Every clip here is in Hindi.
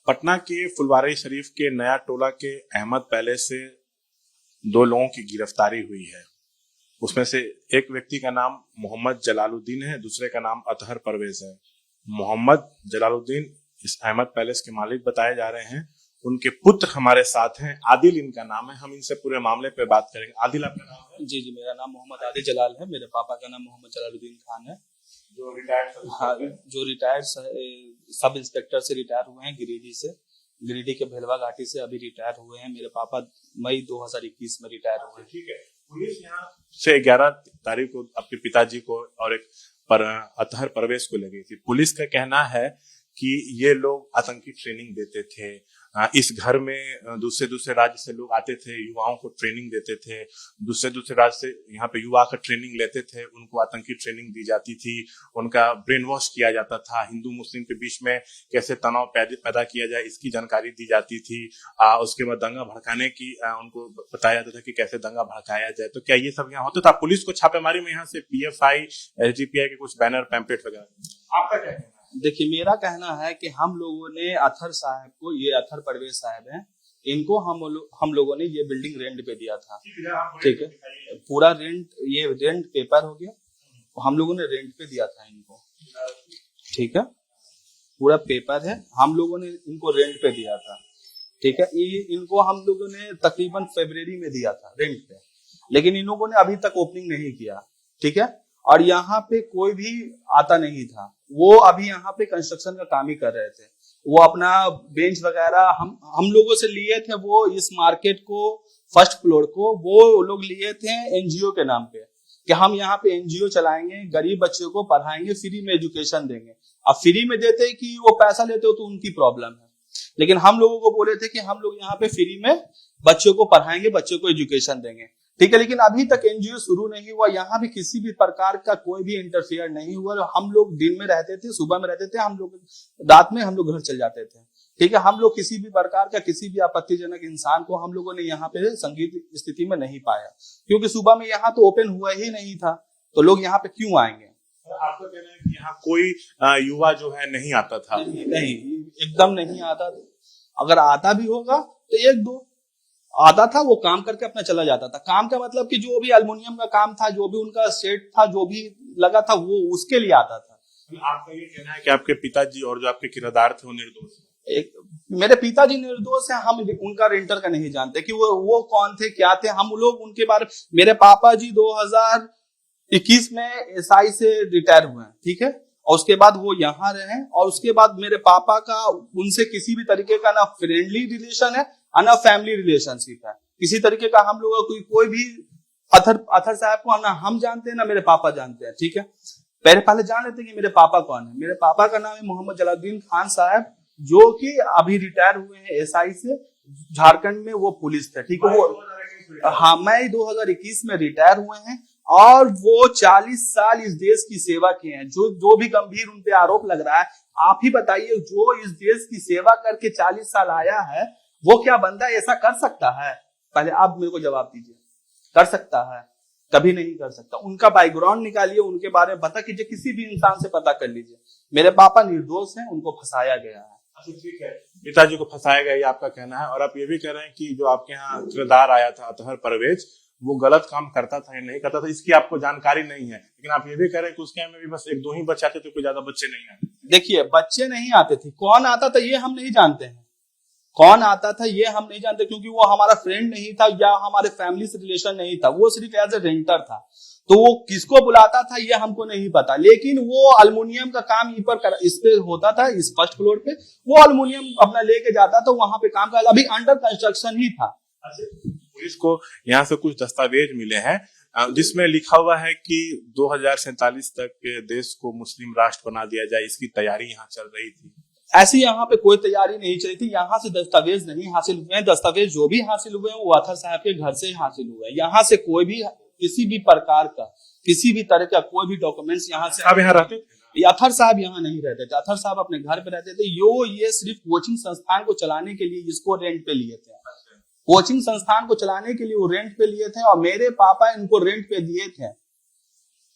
पटना के फुलवारी शरीफ के नया टोला के अहमद पैलेस से 2 लोगों की गिरफ्तारी हुई है। उसमें से एक व्यक्ति का नाम मोहम्मद जलालुद्दीन है, दूसरे का नाम अतहर परवेज है। मोहम्मद जलालुद्दीन इस अहमद पैलेस के मालिक बताए जा रहे हैं। उनके पुत्र हमारे साथ हैं, आदिल इनका नाम है। हम इनसे पूरे मामले पे बात करेंगे। आदिल आपका नाम है? जी, मेरा नाम मोहम्मद आदिल जलाल है। मेरे पापा का नाम मोहम्मद जलालुद्दीन खान है, जो रिटायर्ड हाँ, जो रिटायर्ड सब इंस्पेक्टर से रिटायर हुए हैं गिरिडीह के भेलवा घाटी से अभी रिटायर हुए हैं। मेरे पापा मई 2021 में रिटायर हुए हैं। ठीक है। पुलिस यहाँ से 11 तारीख को आपके पिताजी को और एक अतहर परवेज को लगी थी। पुलिस का कहना है कि ये लोग आतंकी ट्रेनिंग देते थे। इस घर में दूसरे राज्य से लोग आते थे, युवाओं को ट्रेनिंग देते थे। दूसरे राज्य से यहाँ पे युवा का ट्रेनिंग लेते थे, उनको आतंकी ट्रेनिंग दी जाती थी, उनका ब्रेन वॉश किया जाता था। हिंदू मुस्लिम के बीच में कैसे तनाव पैदा किया जाए इसकी जानकारी दी जाती थी। उसके बाद दंगा भड़काने की उनको बताया जाता था कि कैसे दंगा भड़काया जाए। तो क्या ये सब यहाँ होता था? पुलिस को छापेमारी में यहाँ से PFI SDPI के कुछ बैनर पैम्पलेट वगैरह, आपका क्या कहना है? देखिए, मेरा कहना है कि हम लोगों ने अतहर साहब को, ये अतहर परवेज साहब हैं, इनको हम लोगों ने ये बिल्डिंग रेंट पे दिया था। ठीक है, पूरा ये रेंट पेपर हो गया, हम लोगों ने रेंट पे दिया था इनको। ठीक है, पूरा पेपर है, हम लोगों ने इनको रेंट पे दिया था। ठीक है, इनको हम लोगों ने तकरीबन फरवरी में दिया था रेंट पे, लेकिन इन लोगों ने अभी तक ओपनिंग नहीं किया। ठीक है, और यहाँ पे कोई भी आता नहीं था। वो अभी यहाँ पे कंस्ट्रक्शन का काम ही कर रहे थे। वो अपना बेंच वगैरह हम लोगों से लिए थे। वो इस मार्केट को, फर्स्ट फ्लोर को वो लोग लिए थे NGO के नाम पे, कि हम यहाँ पे NGO चलाएंगे, गरीब बच्चों को पढ़ाएंगे, फ्री में एजुकेशन देंगे। अब फ्री में देते कि वो पैसा लेते हो तो उनकी प्रॉब्लम है, लेकिन हम लोगों को बोले थे कि हम लोग यहाँ पे फ्री में बच्चों को पढ़ाएंगे, बच्चों को एजुकेशन देंगे। ठीक है, लेकिन अभी तक NGO शुरू नहीं हुआ। यहाँ भी किसी भी प्रकार का कोई भी इंटरफेयर नहीं हुआ। हम लोग दिन में रहते थे, सुबह में रहते थे, हम लोग रात में हम लोग घर चल जाते थे। ठीक है, हम लोग किसी भी प्रकार का, किसी भी आपत्तिजनक इंसान को हम लोगों ने यहाँ पे संगीत स्थिति में नहीं पाया, क्योंकि सुबह में यहाँ तो ओपन हुआ ही नहीं था, तो लोग यहाँ पे क्यों आएंगे? आपका कहना है कि यहाँ कोई युवा जो है नहीं आता था? नहीं, एकदम नहीं आता था। अगर आता भी होगा तो 1-2 आता था, वो काम करके अपना चला जाता था। काम का मतलब कि जो भी एल्युमिनियम का काम था, जो भी उनका सेट था, जो भी लगा था, वो उसके लिए आता था। आपका ये कहना है कि आपके पिताजी और जो आपके किराएदार थे वो निर्दोष है? मेरे पिताजी निर्दोष है। हम उनका रेंटर का नहीं जानते कि वो कौन थे, क्या थे। हम लोग उनके बारे, मेरे पापा जी 2021 में SI से रिटायर हुए हैं। ठीक है, और उसके बाद वो यहाँ रहे, और उसके बाद मेरे पापा का उनसे किसी भी तरीके का ना फ्रेंडली रिलेशन है ना फैमिली रिलेशनशिप है। किसी तरीके का हम लोगों को कोई भी अतहर साहब को ना हम जानते हैं ना मेरे पापा जानते हैं। ठीक है, पहले जान लेते हैं कि मेरे पापा कौन है। मेरे पापा का नाम है मोहम्मद जलालुद्दीन खान साहब, जो कि अभी रिटायर हुए हैं SI से। झारखंड में वो पुलिस थे। ठीक है, वो हाँ, मई 2021 में रिटायर हुए हैं, और वो 40 साल इस देश की सेवा किए हैं। जो भी गंभीर उन पे आरोप लग रहा है, आप ही बताइए, जो इस देश की सेवा करके 40 साल आया है, वो क्या बंदा ऐसा कर सकता है? पहले आप मेरे को जवाब दीजिए, कर सकता है? कभी नहीं कर सकता। उनका बैकग्राउंड निकालिए, उनके बारे में पता कीजिए, किसी भी इंसान से पता कर लीजिए। मेरे पापा निर्दोष हैं, उनको फंसाया गया है। ठीक है, पिताजी को फंसाया गया, ये आपका कहना है। और आप ये भी कह रहे हैं कि जो आपके यहाँ किरदार आया था अतहर परवेज, वो गलत काम करता था या नहीं करता था, इसकी आपको जानकारी नहीं है। लेकिन आप ये भी कह रहे हैं कि उसके में भी बस 1-2 ही बच्चे आते थे, कोई ज्यादा बच्चे नहीं आते। देखिए, बच्चे नहीं आते थे। कौन आता था ये हम नहीं जानते हैं। कौन आता था ये हम नहीं जानते, क्योंकि वो हमारा फ्रेंड नहीं था या हमारे फैमिली से रिलेशन नहीं था। वो सिर्फ एज ए रेंटर था, तो वो किसको बुलाता था ये हमको नहीं पता। लेकिन वो अल्युमिनियम का काम इस पे होता था, इस फर्स्ट फ्लोर पे। वो अल्युमिनियम अपना लेके जाता था, वहां पे काम कर, अभी अंडर कंस्ट्रक्शन ही था। पुलिस को यहाँ से कुछ दस्तावेज मिले हैं जिसमें लिखा हुआ है कि 2047 तक देश को मुस्लिम राष्ट्र बना दिया जाए, इसकी तैयारी यहाँ चल रही थी। ऐसी यहाँ पे कोई तैयारी नहीं चली थी। यहाँ से दस्तावेज नहीं हासिल हुए हैं। दस्तावेज जो भी हासिल हुए हैं वो अतहर साहब के घर से ही हासिल हुए हैं। यहाँ से कोई भी किसी भी प्रकार का, किसी भी तरह का कोई भी डॉक्यूमेंट्स यहाँ से। आप यहाँ रहते थे? अतहर साहब यहाँ नहीं रहते थे। अतहर साहब अपने घर पे रहते थे। ये सिर्फ कोचिंग संस्थान को चलाने के लिए इसको रेंट पे लिए थे। कोचिंग संस्थान को चलाने के लिए वो रेंट पे लिए थे, और मेरे पापा इनको रेंट पे दिए थे।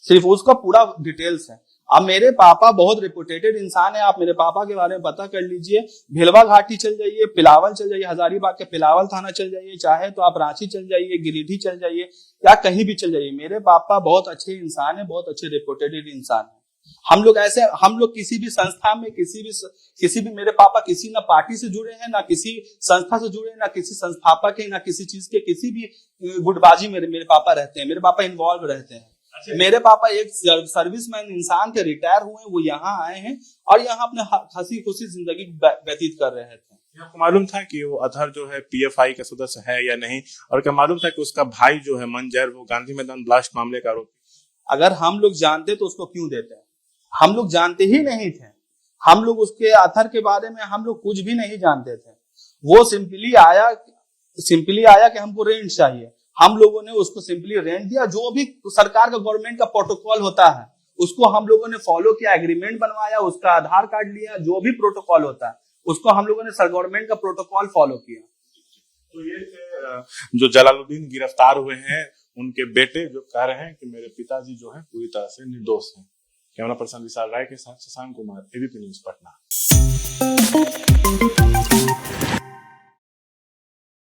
सिर्फ उसका पूरा डिटेल्स है। अब मेरे पापा बहुत रिपुटेटेड इंसान है, आप मेरे पापा के बारे में पता कर लीजिए। भिलवा घाटी चल जाइए, पिलावल चल जाइए, हजारीबाग के पिलावल थाना चल जाइए, चाहे तो आप रांची चल जाइए, गिरिडीह चल जाइए, या कहीं भी चल जाइए, मेरे पापा बहुत अच्छे इंसान है, बहुत अच्छे रिपुटेटेड इंसान है। हम लोग किसी भी संस्था में किसी भी मेरे पापा किसी ना पार्टी से जुड़े हैं, ना किसी संस्था से जुड़े हैं, ना किसी संस्थापक है, ना किसी चीज के किसी भी गुटबाजी में मेरे पापा रहते हैं, मेरे पापा इन्वॉल्व रहते हैं। मेरे पापा एक सर्विसमैन इंसान के रिटायर हुए, वो यहाँ आए हैं और यहाँ अपने हंसी खुशी जिंदगी व्यतीत कर रहे थे। आपको मालूम था कि वो अतहर जो है पीएफआई का सदस्य है या नहीं, और क्या मालूम था कि उसका भाई जो है मंजर वो गांधी मैदान ब्लास्ट मामले का आरोपी? अगर हम लोग जानते तो उसको क्यों देते हैं? हम लोग जानते ही नहीं थे। हम लोग उसके अतहर के बारे में हम लोग कुछ भी नहीं जानते थे। वो सिंपली आया कि हमको रेंट चाहिए, हम लोगों ने उसको सिंपली रेंट दिया। जो भी सरकार का गवर्नमेंट का प्रोटोकॉल होता है उसको हम लोगों ने फॉलो किया, एग्रीमेंट बनवाया, उसका आधार कार्ड लिया, जो भी प्रोटोकॉल होता है उसको हम लोगों ने गवर्नमेंट का प्रोटोकॉल फॉलो किया। तो ये जो जलालुद्दीन गिरफ्तार हुए हैं, उनके बेटे जो कह रहे हैं कि मेरे पिताजी जो है पूरी तरह से निर्दोष हैं। कैमरा पर्सन विशाल राय के साथ शशांक कुमार, एबीपी न्यूज पटना।